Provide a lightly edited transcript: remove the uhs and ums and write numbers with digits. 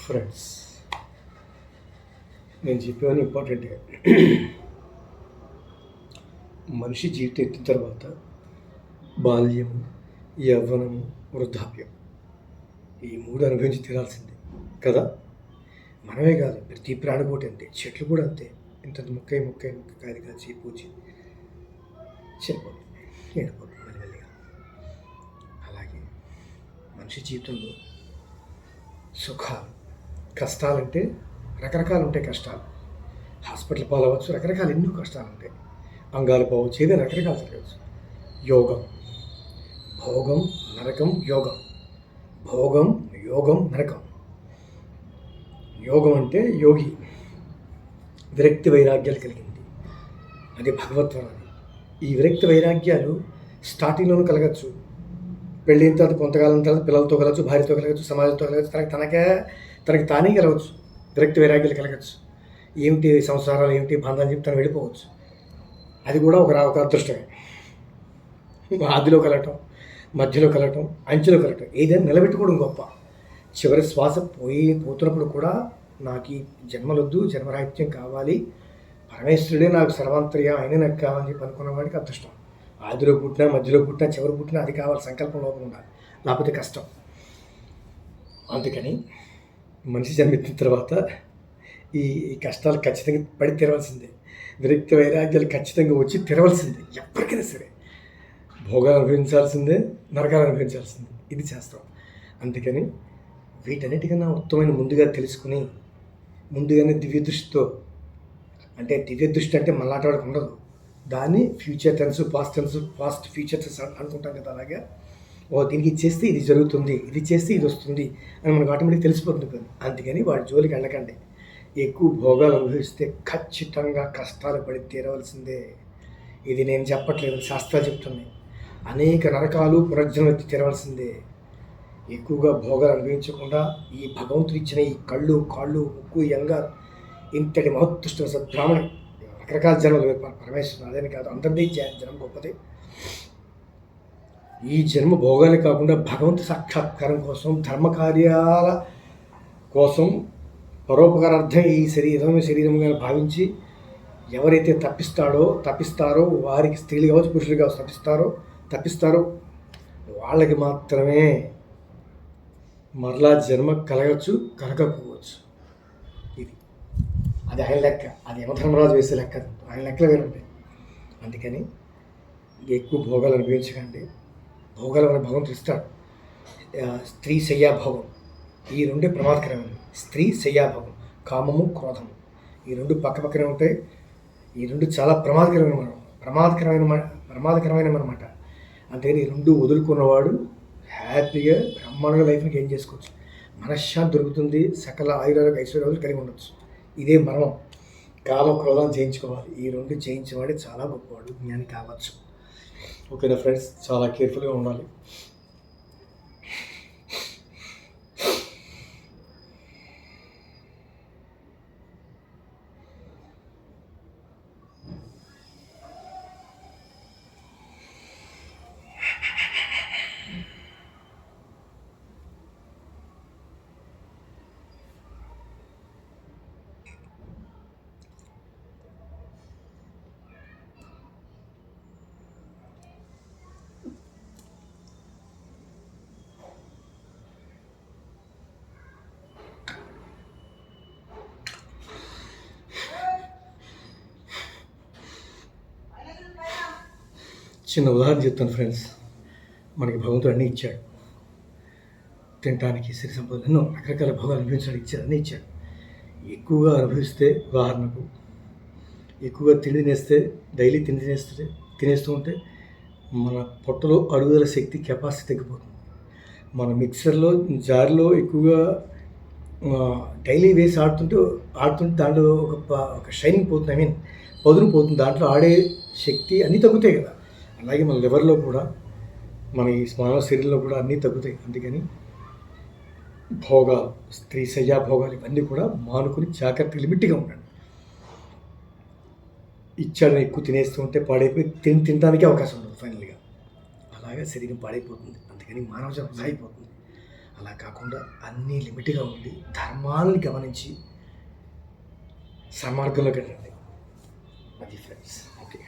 Friends, నేను చెప్పేవన్నీ ఇంపార్టెంట్గా. మనిషి జీవితం ఎత్తిన తర్వాత బాల్యము, యవ్వనము, వృద్ధాప్యం ఈ మూడు అనుభవించి తీరాల్సిందే కదా. మనమే కాదు, ప్రతి ప్రాణికోటి అంతే, చెట్లు కూడా అంతే. ఇంత ముక్క కాదు కాచి పూచి చనిపోతుంది, ఎండిపోతుంది మెల్లిమెల్లిగా. అలాగే మనిషి జీవితంలో సుఖాలు, కష్టాలంటే రకరకాలు ఉంటాయి. కష్టాలు హాస్పిటల్ పాలవచ్చు, రకరకాల ఎన్నో కష్టాలు ఉంటాయి. అంగాలు పోవచ్చు, ఏదైనా రకరకాలు జరగవచ్చు. యోగం, భోగం, నరకం, యోగం. భోగం, యోగం, నరకం. యోగం అంటే యోగి, విరక్తి వైరాగ్యాలు కలిగింది, అది భగవత్వం. అది ఈ విరక్తి వైరాగ్యాలు స్టార్టింగ్లోనూ కలగచ్చు, పెళ్ళైన తర్వాత కొంతకాలం తర్వాత పిల్లలతో కలగచ్చు, భార్యతో కలగచ్చు, సమాజంతో కలగచ్చు, తనకి తానే కలగచ్చు. విరక్తి వైరాగ్యాలు కలగచ్చు. ఏమిటి సంసారాలు, ఏమిటి బంధాలు చెప్పి తను వెళ్ళిపోవచ్చు. అది కూడా ఒక అదృష్టమే. ఆదిలో కలగటం, మధ్యలో కలగటం, అంచులో కలగటం, ఏదైనా నిలబెట్టుకోవడం గొప్ప. చివరి శ్వాస పోతున్నప్పుడు కూడా నాకు ఈ జన్మలొద్దు, జన్మరాహిత్యం కావాలి, పరమేశ్వరుడే నాకు సర్వాంతర్యం, అయినా నాకు కావాలని చెప్పి అనుకున్న వాడికి అదృష్టం. ఆదిలో పుట్టినా, మధ్యలో పుట్టినా, చివరి పుట్టినా అది కావాలి. సంకల్పం లోపం ఉండాలి, లేకపోతే కష్టం. అందుకని మనిషి జన్మెత్తిన తర్వాత ఈ కష్టాలు ఖచ్చితంగా పడి తీరవలసిందే. విరక్తి వైరాగ్యాలు ఖచ్చితంగా వచ్చి తీరవలసిందే. ఎప్పటికైనా సరే భోగాలు అనుభవించాల్సిందే, నరకాలు అనుభవించాల్సిందే. ఇది చేస్తాం. అందుకని వీటన్నిటికన్నా ఉత్తమమైన ముందుగా తెలుసుకుని, ముందుగానే దివ్య దృష్టితో, అంటే దివ్య దృష్టి అంటే మళ్ళాట వాడికి ఉండదు. దాన్ని future tense, past future tense అనుకుంటాం కదా. అలాగే దీనికి ఇది చేస్తే ఇది జరుగుతుంది, ఇది చేస్తే ఇది వస్తుంది అని మనకు ఆటోమేటిక్ తెలిసిపోతుంది. అందుకని వాడి జోలికి వెళ్ళకండి. ఎక్కువ భోగాలు అనుభవిస్తే ఖచ్చితంగా కష్టాలు పడి తీరవలసిందే. ఇది నేను చెప్పట్లేదు, శాస్త్రాలు చెప్తున్నాయి. అనేక నరకాలు, పునర్జన్మ ఎత్తి తీరవలసిందే. ఎక్కువగా భోగాలు అనుభవించకుండా ఈ భగవంతుడు ఇచ్చిన ఈ కళ్ళు, కాళ్ళు, ముక్కు, యంగారు, ఇంతటి మహోత్కృష్ట సద్బ్రాహ్మణి, రకరకాల జన్మలు పరమేశ్వరుడు, అదేని కాదు, అందరినీ జన్మ గొప్పది. ఈ జన్మ భోగాలే కాకుండా భగవంతు సాక్షాత్కారం కోసం, ధర్మకార్యాల కోసం, పరోపకారార్థం ఈ శరీరంగా భావించి ఎవరైతే తప్పిస్తారో వారికి, స్త్రీలు కావచ్చు, పురుషులు కావచ్చు, తప్పిస్తారో వాళ్ళకి మాత్రమే మరలా జన్మ కలగచ్చు, కలగకపోవచ్చు. ఇది అది ఆయన లెక్క, అది యమధర్మరాజు వేసే లెక్క, ఆయన లెక్కలు వేరు ఉంటాయి. అందుకని ఎక్కువ భోగాలు అనుభవించకండి. భోగాలు మన భగవంతుడు ఇస్తాడు. స్త్రీ శయ్యాభోగం, ఈ రెండే ప్రమాదకరమైనవి. స్త్రీ శయ్యాభోగం, కామము, క్రోధము, ఈ రెండు పక్కపక్కనే ఉంటాయి. ఈ రెండు చాలా ప్రమాదకరమైన అనమాట. అందుకని ఈ రెండు వదులుకున్నవాడు హ్యాపీగా బ్రహ్మాండంగా లైఫ్ని గెయిన్ చేసుకోవచ్చు. మనశ్శాంతి దొరుకుతుంది, సకల ఆయురాలకు ఐశ్వర్యాలు కలిగి ఉండొచ్చు. ఇదే మరణం. కామ, క్రోధాన్ని జయించుకోవాలి. ఈ రెండు జయించేవాడే చాలా గొప్పవాడు, జ్ఞాని కావచ్చు. ఓకేనా ఫ్రెండ్స్, చాలా కేర్ఫుల్గా ఉండాలి. చిన్న ఉదాహరణ చెప్తాను ఫ్రెండ్స్. మనకి భగవంతుడు అన్నీ ఇచ్చాడు. తినడానికి సిరి సంపదలు, ఎన్నో రకరకాల భోగాలు అనుభవించడానికి అన్నీ ఇచ్చాడు. ఎక్కువగా అనుభవిస్తే, ఉదాహరణకు ఎక్కువగా డైలీ తినేస్తూ ఉంటే మన పొట్టలో అడుగుదల శక్తి, కెపాసిటీ తగ్గిపోతుంది. మన మిక్సర్లో, జార్లో ఎక్కువగా డైలీ వేసి ఆడుతుంటే దాంట్లో ఒక షైనింగ్ పోతుంది, పదును పోతుంది. దాంట్లో ఆడే శక్తి అన్నీ తగ్గుతాయి కదా. అలాగే మన లివర్లో కూడా, మన ఈ మానవ శరీరంలో కూడా అన్నీ తగ్గుతాయి. అందుకని భోగాలు, స్త్రీ శయ్యా భోగాలు, ఇవన్నీ కూడా మానుకుని జాగ్రత్తగా లిమిట్గా ఉండండి. ఇచ్చాడని ఎక్కువ తినేస్తూ ఉంటే పాడైపోయి తినడానికి అవకాశం ఉండదు. ఫైనల్గా అలాగే శరీరం పాడైపోతుంది. అందుకని మానవ జన్మ సాగిపోతుంది. అలా కాకుండా అన్నీ లిమిట్గా ఉండి ధర్మాల్ని గమనించి సన్మార్గంలోకి వెళ్ళండి. అది ఫ్రెండ్స్. ఓకే.